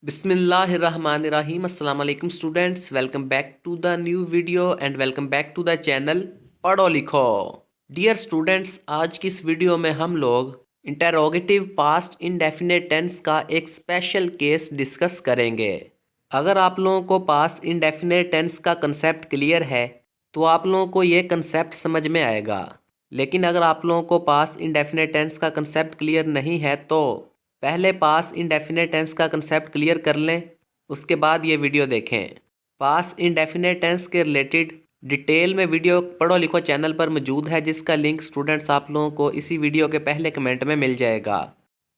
बिस्मिल्लाहिर्रहमानिर्रहीम अस्सलाम वालेकुम students, welcome back to the new video and welcome back to the channel Padho Likho. Dear students, आज की इस वीडियो में हम लोग इंटेरोगेटिव पास्ट इंडेफिनिट टेंस का एक स्पेशल केस डिस्कस करेंगे। अगर आप लोगों को पास्ट इंडेफिनिट टेंस का कंसेप्ट क्लियर है तो आप लोगों को ये कंसेप्ट समझ में आएगा, लेकिन अगर आप लोगों को पास्ट इंडेफिनिट टेंस का कंसेप्ट क्लियर नहीं है तो पहले पास्ट इंडेफिनिट टेंस का कंसेप्ट क्लियर कर लें, उसके बाद ये वीडियो देखें। पास्ट इंडेफिनिट टेंस के रिलेटेड डिटेल में वीडियो पढ़ो लिखो चैनल पर मौजूद है, जिसका लिंक स्टूडेंट्स आप लोगों को इसी वीडियो के पहले कमेंट में मिल जाएगा।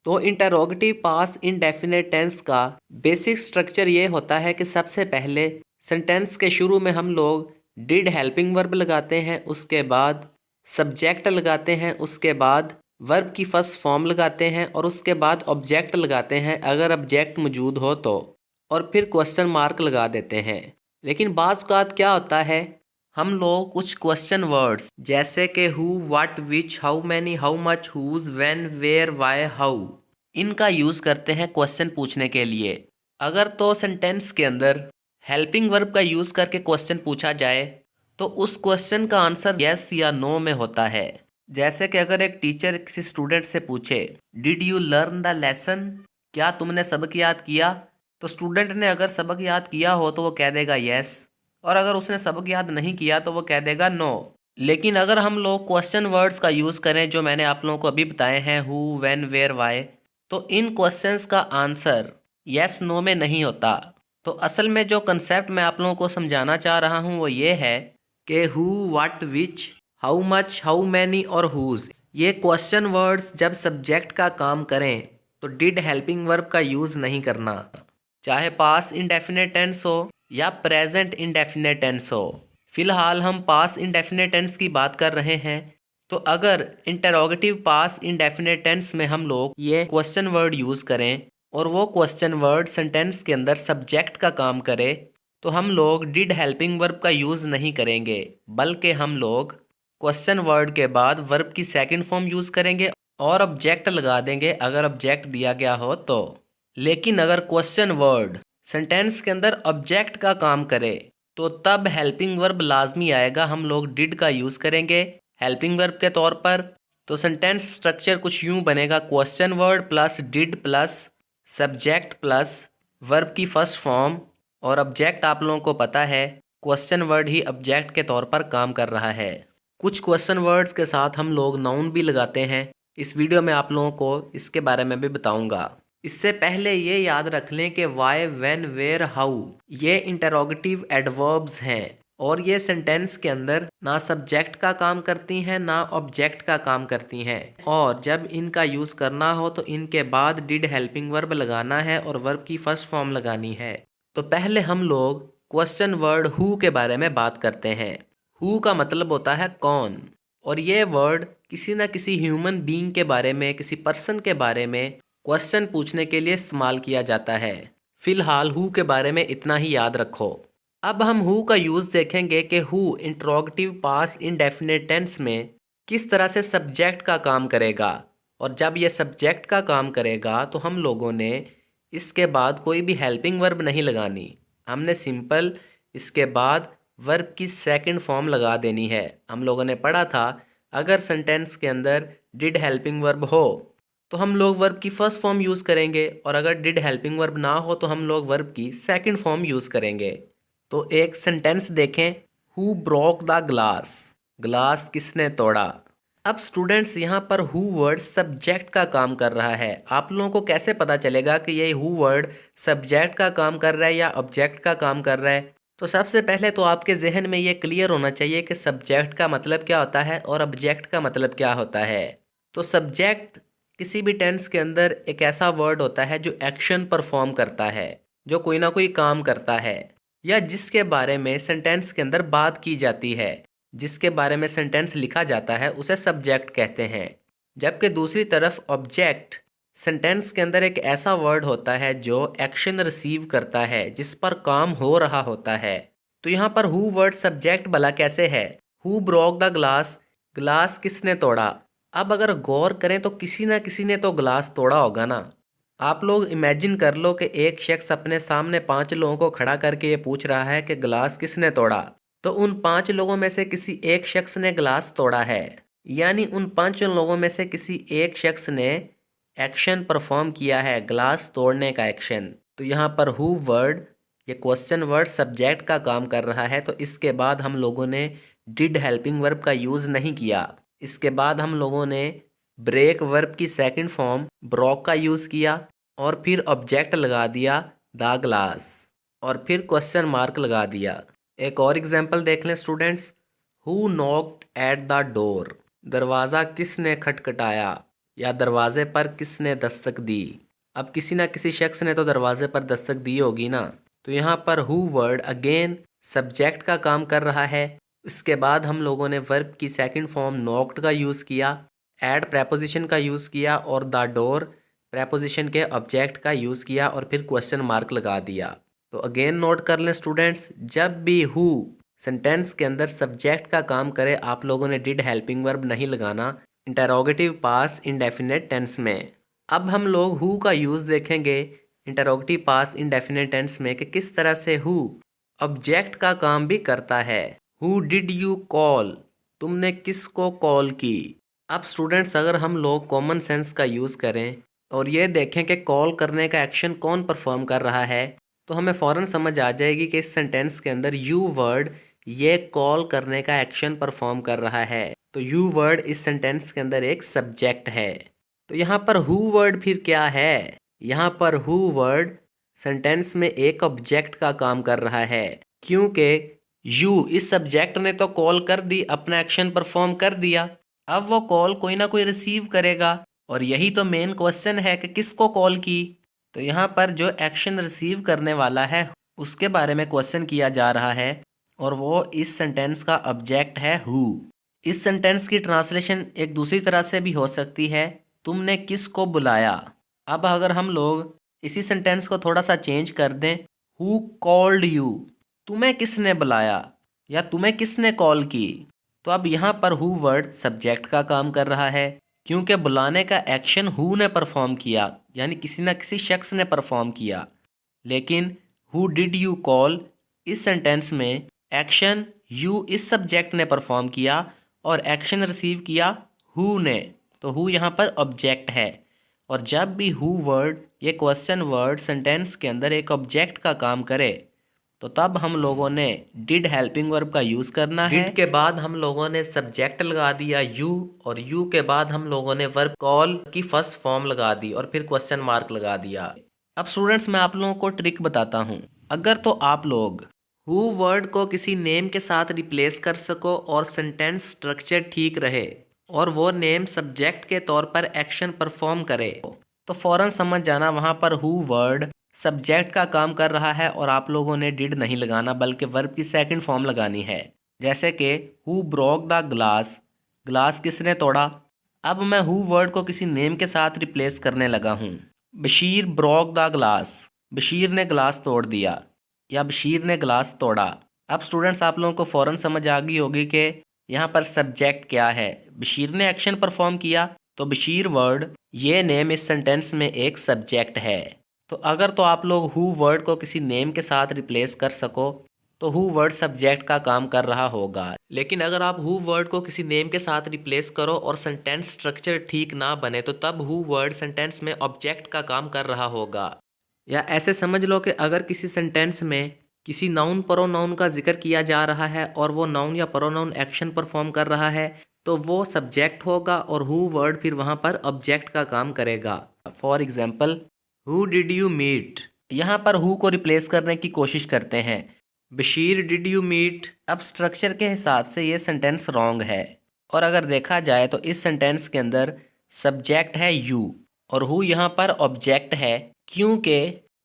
तो इंटरोगेटिव पास्ट इंडेफिनिट टेंस का बेसिक स्ट्रक्चर ये होता है कि सबसे पहले सेंटेंस के शुरू में हम लोग डिड हेल्पिंग वर्ब लगाते हैं, उसके बाद सब्जेक्ट लगाते हैं, उसके बाद वर्ब की फर्स्ट फॉर्म लगाते हैं और उसके बाद ऑब्जेक्ट लगाते हैं अगर ऑब्जेक्ट मौजूद हो तो, और फिर क्वेश्चन मार्क लगा देते हैं। लेकिन बाज़ औक़ात क्या होता है, हम लोग कुछ क्वेश्चन वर्ड्स जैसे कि who, what, which, how many, how much, whose, when, where, why, how, इनका यूज़ करते हैं क्वेश्चन पूछने के लिए। अगर तो सेंटेंस के अंदर हेल्पिंग वर्ब का यूज़ करके क्वेश्चन पूछा जाए तो उस क्वेश्चन का आंसर यस या नो में होता है। जैसे कि अगर एक टीचर किसी स्टूडेंट से पूछे did you learn the lesson, क्या तुमने सबक याद किया, तो स्टूडेंट ने अगर सबक याद किया हो तो वो कह देगा यस, और अगर उसने सबक याद नहीं किया तो वो कह देगा नो। लेकिन अगर हम लोग क्वेश्चन वर्ड्स का यूज़ करें जो मैंने आप लोगों को अभी बताए हैं, हु, व्हेन, वेयर, व्हाई, तो इन क्वेश्चंस का आंसर यस नो में नहीं होता। तो असल में जो कंसेप्ट मैं आप लोगों को समझाना चाह रहा हूँ वो ये है कि who, what, which, how much, how many और हुज, ये क्वेश्चन वर्ड्स जब सब्जेक्ट का काम करें तो डिड हेल्पिंग वर्ब का यूज़ नहीं करना, चाहे पास्ट इंडेफिनिट टेंस हो या प्रेजेंट इंडेफिनिट टेंस हो। फिलहाल हम पास्ट इंडेफिनिट टेंस की बात कर रहे हैं, तो अगर इंटरोगेटिव पास्ट इंडेफिनिट टेंस में हम लोग ये क्वेश्चन वर्ड यूज़ करें और वो क्वेश्चन वर्ड सेंटेंस के अंदर सब्जेक्ट का काम करे तो हम लोग डिड हेल्पिंग वर्ब का यूज़ नहीं करेंगे, बल्कि हम लोग क्वेश्चन वर्ड के बाद वर्ब की सेकंड फॉर्म यूज़ करेंगे और ऑब्जेक्ट लगा देंगे अगर ऑब्जेक्ट दिया गया हो तो। लेकिन अगर क्वेश्चन वर्ड सेंटेंस के अंदर ऑब्जेक्ट का काम करे तो तब हेल्पिंग वर्ब लाजमी आएगा, हम लोग डिड का यूज़ करेंगे हेल्पिंग वर्ब के तौर पर। तो सेंटेंस स्ट्रक्चर कुछ यूँ बनेगा, question word plus did plus subject plus verb की फर्स्ट फॉर्म, और ऑब्जेक्ट आप लोगों को पता है क्वेश्चन वर्ड ही ऑब्जेक्ट के तौर पर काम कर रहा है। कुछ क्वेश्चन वर्ड्स के साथ हम लोग नाउन भी लगाते हैं, इस वीडियो में आप लोगों को इसके बारे में भी बताऊंगा। इससे पहले ये याद रख लें कि वाई, व्हेन, वेयर, हाउ ये इंटरोगेटिव एडवर्ब्स हैं और ये सेंटेंस के अंदर ना सब्जेक्ट का काम करती हैं ना ऑब्जेक्ट का काम करती हैं, और जब इनका यूज़ करना हो तो इनके बाद डिड हेल्पिंग वर्ब लगाना है और वर्ब की फर्स्ट फॉर्म लगानी है। तो पहले हम लोग क्वेश्चन वर्ड हु के बारे में बात करते हैं। हु का मतलब होता है कौन, और ये वर्ड किसी न किसी ह्यूमन बीइंग के बारे में, किसी पर्सन के बारे में क्वेश्चन पूछने के लिए इस्तेमाल किया जाता है। फिलहाल हु के बारे में इतना ही याद रखो। अब हम हु का यूज़ देखेंगे कि who interrogative past indefinite tense में किस तरह से सब्जेक्ट का काम करेगा, और जब ये सब्जेक्ट का काम करेगा तो हम लोगों ने इसके बाद कोई भी हेल्पिंग वर्ब नहीं लगानी, हमने सिंपल इसके बाद वर्ब की सेकंड फॉर्म लगा देनी है। हम लोगों ने पढ़ा था अगर सेंटेंस के अंदर डिड हेल्पिंग वर्ब हो तो हम लोग वर्ब की फर्स्ट फॉर्म यूज़ करेंगे, और अगर डिड हेल्पिंग वर्ब ना हो तो हम लोग वर्ब की सेकंड फॉर्म यूज़ करेंगे। तो एक सेंटेंस देखें, who broke the glass, glass किसने तोड़ा। अब स्टूडेंट्स यहाँ पर हु वर्ड सब्जेक्ट का काम कर रहा है। आप लोगों को कैसे पता चलेगा कि ये हु वर्ड सब्जेक्ट का काम कर रहा है या ऑब्जेक्ट का काम कर रहा है? तो सबसे पहले तो आपके जहन में ये क्लियर होना चाहिए कि सब्जेक्ट का मतलब क्या होता है और ऑब्जेक्ट का मतलब क्या होता है। तो सब्जेक्ट किसी भी टेंस के अंदर एक ऐसा वर्ड होता है जो एक्शन परफॉर्म करता है, जो कोई ना कोई काम करता है, या जिसके बारे में सेंटेंस के अंदर बात की जाती है, जिसके बारे में सेंटेंस लिखा जाता है, उसे सब्जेक्ट कहते हैं। जबकि दूसरी तरफ ऑब्जेक्ट सेंटेंस के अंदर एक ऐसा वर्ड होता है जो एक्शन रिसीव करता है, जिस पर काम हो रहा होता है। तो यहाँ पर हु वर्ड सब्जेक्ट भला कैसे है? Who broke the glass, glass किसने तोड़ा। अब अगर गौर करें तो किसी ना किसी ने तो ग्लास तोड़ा होगा ना, आप लोग इमेजिन कर लो कि एक शख्स अपने सामने 5 लोगों को खड़ा करके ये पूछ रहा है कि गिलास किसने तोड़ा। तो उन 5 लोगों में से किसी एक शख्स ने गिलास तोड़ा है, यानी उन 5 लोगों में से किसी एक शख्स ने एक्शन परफॉर्म किया है, गिलास तोड़ने का एक्शन। तो यहाँ पर हु वर्ड, ये क्वेश्चन वर्ड सब्जेक्ट का काम कर रहा है, तो इसके बाद हम लोगों ने डिड हेल्पिंग वर्ब का यूज़ नहीं किया। इसके बाद हम लोगों ने ब्रेक वर्ब की सेकंड फॉर्म ब्रोक का यूज़ किया और फिर ऑब्जेक्ट लगा दिया द ग्लास और फिर क्वेश्चन मार्क लगा दिया। एक और एग्जांपल देख लें students. Who knocked at the door, दरवाज़ा किसने खटखटाया या दरवाजे पर किसने दस्तक दी। अब किसी ना किसी शख्स ने तो दरवाजे पर दस्तक दी होगी ना। तो यहाँ पर हु वर्ड अगेन सब्जेक्ट का काम कर रहा है। इसके बाद हम लोगों ने वर्ब की सेकंड फॉर्म नॉक्ड का यूज़ किया, एड प्रेपोजिशन का यूज़ किया और द डोर प्रेपोजिशन के ऑब्जेक्ट का यूज़ किया और फिर क्वेश्चन मार्क लगा दिया। तो अगेन नोट कर लें स्टूडेंट्स, जब भी हु सेंटेंस के अंदर सब्जेक्ट का काम करे आप लोगों ने डिड हेल्पिंग वर्ब नहीं लगाना इंटरोगेटिव पास इंडेफिनिट टेंस में। अब हम लोग हु का यूज़ देखेंगे इंटरोगेटिव पास इंडेफिनिट टेंस में कि किस तरह से हु ऑब्जेक्ट का काम भी करता है। हु डिड यू कॉल, तुमने किसको कॉल की। अब स्टूडेंट्स अगर हम लोग कॉमन सेंस का यूज़ करें और ये देखें कि कॉल करने का एक्शन कौन परफॉर्म कर रहा है, तो हमें फ़ौरन समझ आ जाएगी कि इस सेंटेंस के अंदर यू वर्ड ये कॉल करने का एक्शन परफॉर्म कर रहा है। तो यू वर्ड इस सेंटेंस के अंदर एक सब्जेक्ट है। तो यहाँ पर हु वर्ड फिर क्या है, यहाँ पर हु वर्ड सेंटेंस में एक ऑब्जेक्ट का काम कर रहा है, क्योंकि यू इस सब्जेक्ट ने तो कॉल कर दी, अपना एक्शन परफॉर्म कर दिया। अब वो कॉल कोई ना कोई रिसीव करेगा और यही तो मेन क्वेश्चन है कि किसको कॉल की। तो यहाँ पर जो एक्शन रिसीव करने वाला है उसके बारे में क्वेश्चन किया जा रहा है और वो इस सेंटेंस का ऑब्जेक्ट है हु। इस सेंटेंस की ट्रांसलेशन एक दूसरी तरह से भी हो सकती है, तुमने किसको बुलाया। अब अगर हम लोग इसी सेंटेंस को थोड़ा सा चेंज कर दें, हु कॉल्ड यू, तुम्हें किसने बुलाया या तुम्हें किसने कॉल की। तो अब यहाँ पर हु वर्ड सब्जेक्ट का काम कर रहा है, क्योंकि बुलाने का एक्शन हु ने परफॉर्म किया, यानी किसी न किसी शख्स ने परफॉर्म किया। लेकिन हु डिड यू कॉल इस सेंटेंस में एक्शन यू इस सब्जेक्ट ने परफॉर्म किया और एक्शन रिसीव किया हु ने। तो हु यहाँ पर ऑब्जेक्ट है और जब भी हु वर्ड ये क्वेश्चन वर्ड सेंटेंस के अंदर एक ऑब्जेक्ट का काम करे तो तब हम लोगों ने डिड हेल्पिंग वर्ब का यूज़ करना है। डिड के बाद हम लोगों ने सब्जेक्ट लगा दिया यू और यू के बाद हम लोगों ने वर्ब कॉल की फर्स्ट फॉर्म लगा दी और फिर क्वेश्चन मार्क लगा दिया। अब स्टूडेंट्स मैं आप लोगों को ट्रिक बताता हूँ। अगर तो आप लोग हु वर्ड को किसी नेम के साथ रिप्लेस कर सको और सेंटेंस स्ट्रक्चर ठीक रहे और वो नेम सब्जेक्ट के तौर पर एक्शन परफॉर्म करे तो फ़ौरन समझ जाना वहाँ पर हु वर्ड सब्जेक्ट का काम कर रहा है और आप लोगों ने डिड नहीं लगाना बल्कि वर्ब की सेकंड फॉर्म लगानी है। जैसे कि who broke the glass, glass किसने तोड़ा। अब मैं हु वर्ड को किसी नेम के साथ रिप्लेस करने लगा हूँ। Bashir broke the glass, Bashir ने ग्लास तोड़ दिया या बशीर ने ग्लास तोड़ा। अब स्टूडेंट्स आप लोगों को फ़ौरन समझ आ गई होगी कि यहाँ पर सब्जेक्ट क्या है। बशीर ने एक्शन परफॉर्म किया तो बशीर वर्ड ये नेम इस सेंटेंस में एक सब्जेक्ट है। तो अगर तो आप लोग हु वर्ड को किसी नेम के साथ रिप्लेस कर सको तो हु वर्ड सब्जेक्ट का काम कर रहा होगा। लेकिन अगर आप हु वर्ड को किसी नेम के साथ रिप्लेस करो और सेंटेंस स्ट्रक्चर ठीक ना बने तो तब हु वर्ड सेंटेंस में ऑब्जेक्ट का काम कर रहा होगा। या ऐसे समझ लो कि अगर किसी सेंटेंस में किसी नाउन प्रोनाउन का जिक्र किया जा रहा है और वो नाउन या प्रोनाउन एक्शन परफॉर्म कर रहा है तो वो सब्जेक्ट होगा और हु वर्ड फिर वहाँ पर ऑब्जेक्ट का काम करेगा। For example who did you meet, यहाँ पर हु को रिप्लेस करने की कोशिश करते हैं। Bashir did you meet. अब स्ट्रक्चर के हिसाब से ये सेंटेंस रॉन्ग है और अगर देखा जाए तो इस सेंटेंस के अंदर सब्जेक्ट है यू और हु यहाँ पर ऑब्जेक्ट है, क्योंकि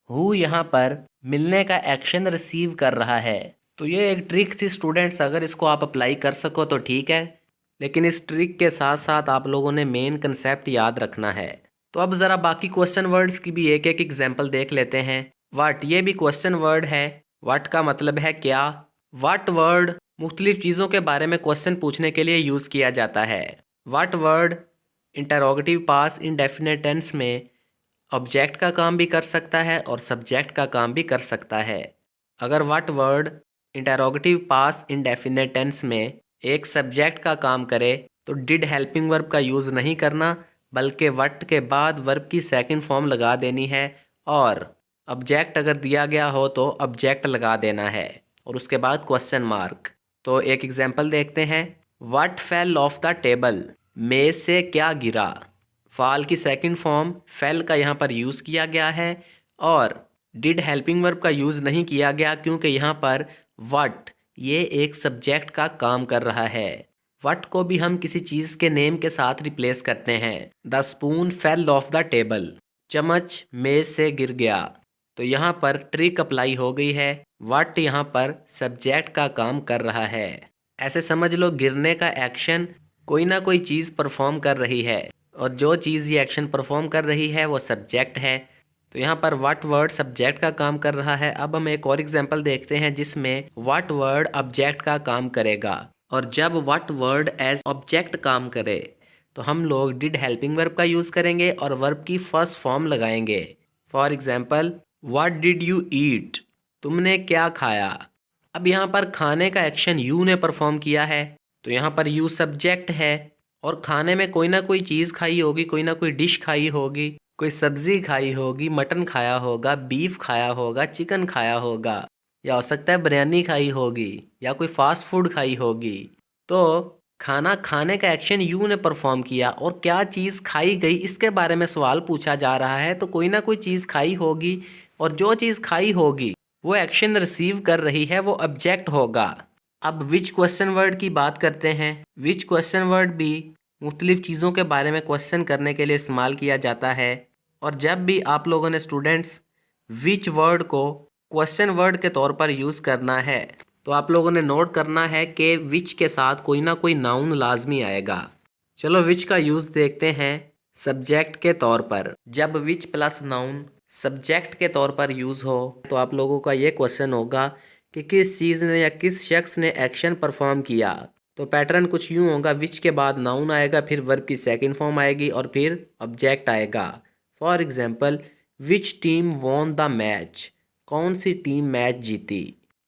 हु यहाँ पर मिलने का एक्शन रिसीव कर रहा है। तो ये एक ट्रिक थी स्टूडेंट्स, अगर इसको आप अप्लाई कर सको तो ठीक है, लेकिन इस ट्रिक के साथ साथ आप लोगों ने मेन कंसेप्ट याद रखना है। तो अब ज़रा बाकी क्वेश्चन वर्ड्स की भी एक एक एग्जाम्पल देख लेते हैं। वाट, ये भी क्वेश्चन वर्ड है। वाट का मतलब है क्या। वाट वर्ड मुख्तलिफ चीज़ों के बारे में क्वेश्चन पूछने के लिए यूज़ किया जाता है। वाट word interrogative past indefinite tense में ऑब्जेक्ट का काम भी कर सकता है और सब्जेक्ट का काम भी कर सकता है। अगर what word interrogative past indefinite tense में एक सब्जेक्ट का काम करे तो डिड हेल्पिंग वर्ब का यूज़ नहीं करना, बल्कि व्हाट के बाद वर्ब की सेकंड फॉर्म लगा देनी है और ऑब्जेक्ट अगर दिया गया हो तो ऑब्जेक्ट लगा देना है और उसके बाद क्वेश्चन मार्क। तो एक एग्जांपल देखते हैं। What fell off the table, मेज से क्या गिरा। फाल की सेकंड फॉर्म फेल का यहाँ पर यूज़ किया गया है और डिड हेल्पिंग वर्ब का यूज़ नहीं किया गया क्योंकि यहाँ पर व्हाट ये एक सब्जेक्ट का काम कर रहा है। व्हाट को भी हम किसी चीज़ के नेम के साथ रिप्लेस करते हैं। The spoon fell off the table, चम्मच मेज से गिर गया। तो यहाँ पर ट्रिक अप्लाई हो गई है। व्हाट यहाँ पर सब्जेक्ट का काम कर रहा है। ऐसे समझ लो गिरने का एक्शन कोई ना कोई चीज़ परफॉर्म कर रही है और जो चीज़ ये एक्शन परफॉर्म कर रही है वो सब्जेक्ट है। तो यहाँ पर व्हाट वर्ड सब्जेक्ट का काम कर रहा है। अब हम एक और एग्जांपल देखते हैं जिसमें व्हाट वर्ड ऑब्जेक्ट का काम करेगा और जब व्हाट वर्ड एज ऑब्जेक्ट काम करे तो हम लोग डिड हेल्पिंग वर्ब का यूज़ करेंगे और वर्ब की फर्स्ट फॉर्म लगाएंगे। For example what did you eat, तुमने क्या खाया। अब यहाँ पर खाने का एक्शन यू ने परफॉर्म किया है तो यहाँ पर यू सब्जेक्ट है और खाने में कोई ना कोई चीज़ खाई होगी, कोई ना कोई डिश खाई होगी, कोई सब्जी खाई होगी, मटन खाया होगा, बीफ खाया होगा, चिकन खाया होगा, या हो सकता है बिरयानी खाई होगी या कोई फास्ट फूड खाई होगी। तो खाना खाने का एक्शन यू ने परफॉर्म किया और क्या चीज़ खाई गई इसके बारे में सवाल पूछा जा रहा है। तो कोई ना कोई चीज़ खाई होगी और जो चीज़ खाई होगी वो एक्शन रिसीव कर रही है, वो ऑब्जेक्ट होगा। अब विच क्वेश्चन वर्ड की बात करते हैं। विच क्वेश्चन वर्ड भी मुख्तलिफ चीज़ों के बारे में क्वेश्चन करने के लिए इस्तेमाल किया जाता है और जब भी आप लोगों ने स्टूडेंट्स विच वर्ड को क्वेश्चन वर्ड के तौर पर यूज़ करना है तो आप लोगों ने नोट करना है कि विच के साथ कोई ना कोई नाउन लाजमी आएगा। चलो विच का यूज़ देखते हैं सब्जेक्ट के तौर पर। जब विच प्लस नाउन सब्जेक्ट के तौर पर यूज़ हो तो आप लोगों का ये क्वेश्चन होगा कि किस चीज़ ने या किस शख्स ने एक्शन परफॉर्म किया। तो पैटर्न कुछ यूँ होगा, विच के बाद नाउन आएगा, फिर वर्ब की सेकंड फॉर्म आएगी और फिर ऑब्जेक्ट आएगा। For example which team won the match, कौन सी टीम मैच जीती।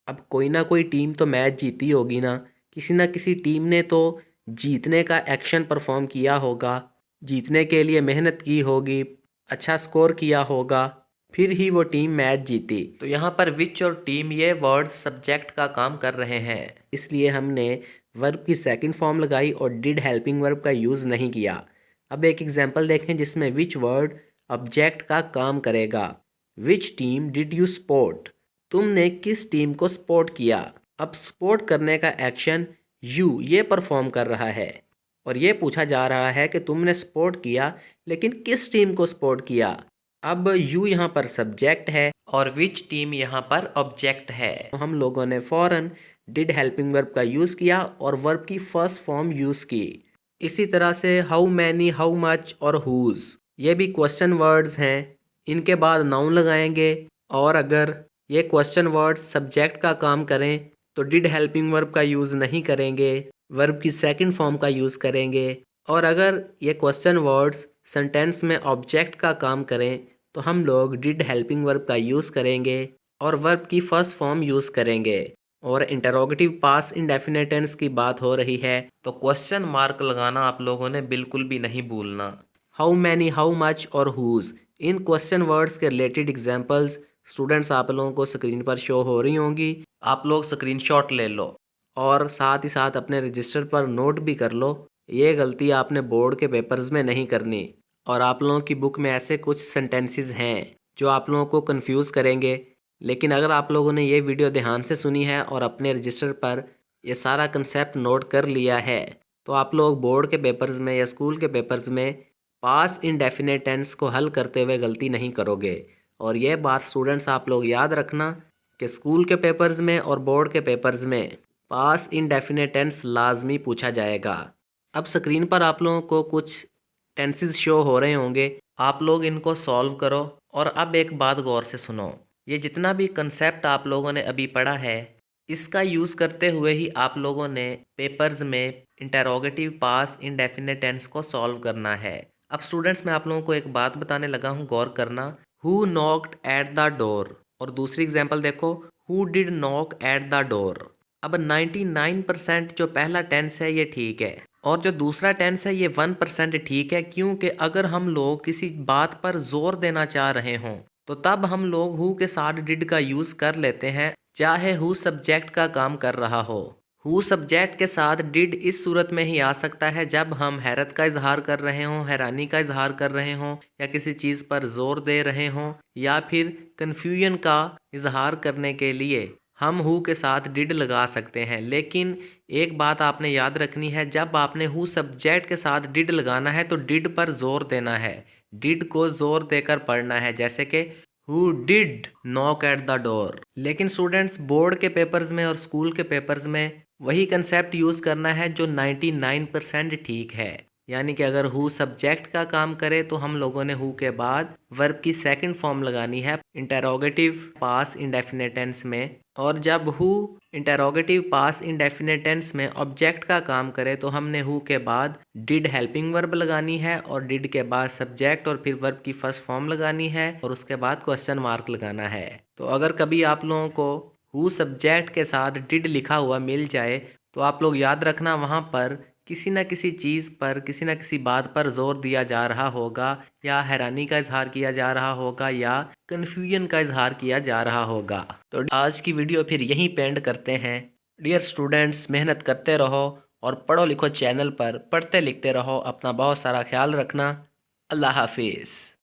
अब कोई ना कोई टीम तो मैच जीती होगी ना किसी टीम ने तो जीतने का एक्शन परफॉर्म किया होगा, जीतने के लिए मेहनत की होगी, अच्छा स्कोर किया होगा, फिर ही वो टीम मैच जीती। तो यहाँ पर विच और टीम ये वर्ड्स सब्जेक्ट का काम कर रहे हैं, इसलिए हमने वर्ब की सेकंड फॉर्म लगाई और डिड हेल्पिंग वर्ब का यूज़ नहीं किया। अब एक एग्जांपल देखें जिसमें विच वर्ड ऑब्जेक्ट का काम करेगा। Which team did you support, तुमने किस टीम को सपोर्ट किया। अब सपोर्ट करने का एक्शन यू ये परफॉर्म कर रहा है और ये पूछा जा रहा है कि तुमने सपोर्ट किया लेकिन किस टीम को सपोर्ट किया। अब यू यहाँ पर सब्जेक्ट है और विच टीम यहाँ पर ऑब्जेक्ट है। तो हम लोगों ने फ़ौरन डिड हेल्पिंग वर्ब का यूज़ किया और वर्ब की फर्स्ट फॉर्म यूज़ की। इसी तरह से हाउ मैनी, हाउ मच और हुज़ ये भी क्वेश्चन वर्ड्स हैं, इनके बाद नाउन लगाएंगे और अगर ये क्वेश्चन वर्ड्स सब्जेक्ट का काम करें तो डिड हेल्पिंग वर्ब का यूज़ नहीं करेंगे, वर्ब की सेकंड फॉर्म का यूज़ करेंगे। और अगर ये क्वेश्चन वर्ड्स सेंटेंस में ऑब्जेक्ट का काम करें तो हम लोग डिड हेल्पिंग वर्ब का यूज़ करेंगे और वर्ब की फर्स्ट फॉर्म यूज़ करेंगे। और इंटरोगेटिव पास इंडेफिनिट टेंस की बात हो रही है तो क्वेश्चन मार्क लगाना आप लोगों ने बिल्कुल भी नहीं भूलना। हाउ मैनी, हाउ मच और हुज़ इन क्वेश्चन वर्ड्स के रिलेटेड एग्जांपल्स स्टूडेंट्स आप लोगों को स्क्रीन पर शो हो रही होंगी। आप लोग स्क्रीनशॉट ले लो और साथ ही साथ अपने रजिस्टर पर नोट भी कर लो। ये गलती आपने बोर्ड के पेपर्स में नहीं करनी। और आप लोगों की बुक में ऐसे कुछ सेंटेंसेस हैं जो आप लोगों को कंफ्यूज करेंगे, लेकिन अगर आप लोगों ने ये वीडियो ध्यान से सुनी है और अपने रजिस्टर पर ये सारा कंसेप्ट नोट कर लिया है तो आप लोग बोर्ड के पेपर्स में या स्कूल के पेपर्स में पास इंडेफिनिट टेंस को हल करते हुए गलती नहीं करोगे। और ये बात स्टूडेंट्स आप लोग याद रखना कि स्कूल के पेपर्स में और बोर्ड के पेपर्स में पास इंडेफिनिट टेंस लाजमी पूछा जाएगा। अब स्क्रीन पर आप लोगों को कुछ टेंसेस शो हो रहे होंगे, आप लोग इनको सॉल्व करो। और अब एक बात गौर से सुनो, ये जितना भी कंसेप्ट आप लोगों ने अभी पढ़ा है इसका यूज़ करते हुए ही आप लोगों ने पेपर्स में इंटरोगेटिव पास इंडेफिनिट टेंस को सॉल्व करना है। अब स्टूडेंट्स मैं आप लोगों को एक बात बताने लगा हूँ, गौर करना। Who knocked at the door, और दूसरी एग्जाम्पल देखो, who did knock at the door. अब 99% जो पहला टेंस है ये ठीक है, और जो दूसरा टेंस है ये 1% ठीक है, क्योंकि अगर हम लोग किसी बात पर जोर देना चाह रहे हों तो तब हम लोग हु के साथ डिड का यूज कर लेते हैं, चाहे हु सब्जेक्ट का काम कर रहा हो। हु सब्जेक्ट के साथ डिड इस सूरत में ही आ सकता है जब हम हैरत का इजहार कर रहे हों, हैरानी का इजहार कर रहे हों, या किसी चीज़ पर जोर दे रहे हों, या फिर कन्फ्यूजन का इजहार करने के लिए हम हु के साथ डिड लगा सकते हैं। लेकिन एक बात आपने याद रखनी है, जब आपने हु सब्जेक्ट के साथ डिड लगाना है तो डिड पर जोर देना है, डिड को जोर देकर पढ़ना है, जैसे कि who did knock at the door. लेकिन स्टूडेंट्स बोर्ड के पेपर्स में और स्कूल के पेपर्स में वही कंसेप्ट यूज़ करना है जो 99% ठीक है। यानी कि अगर हु सब्जेक्ट का काम करे तो हम लोगों ने हु के बाद वर्ब की सेकंड फॉर्म लगानी है इंटेरोगेटिव पास इंडेफिनिट टेंस में, और जब who interrogative past indefinite tense में ऑब्जेक्ट का काम करे तो हमने हु के बाद डिड हेल्पिंग वर्ब लगानी है, और डिड के बाद सब्जेक्ट और फिर वर्ब की फर्स्ट फॉर्म लगानी है, और उसके बाद क्वेश्चन मार्क लगाना है। तो अगर कभी आप लोगों को हु सब्जेक्ट के साथ डिड लिखा हुआ मिल जाए तो आप लोग याद रखना, वहाँ पर किसी न किसी चीज़ पर, किसी न किसी बात पर जोर दिया जा रहा होगा, या हैरानी का इजहार किया जा रहा होगा, या कन्फ्यूजन का इजहार किया जा रहा होगा। तो आज की वीडियो फिर यहीं पे एंड करते हैं। डियर स्टूडेंट्स, मेहनत करते रहो और पढ़ो लिखो चैनल पर पढ़ते लिखते रहो। अपना बहुत सारा ख्याल रखना। अल्लाह हाफिज़।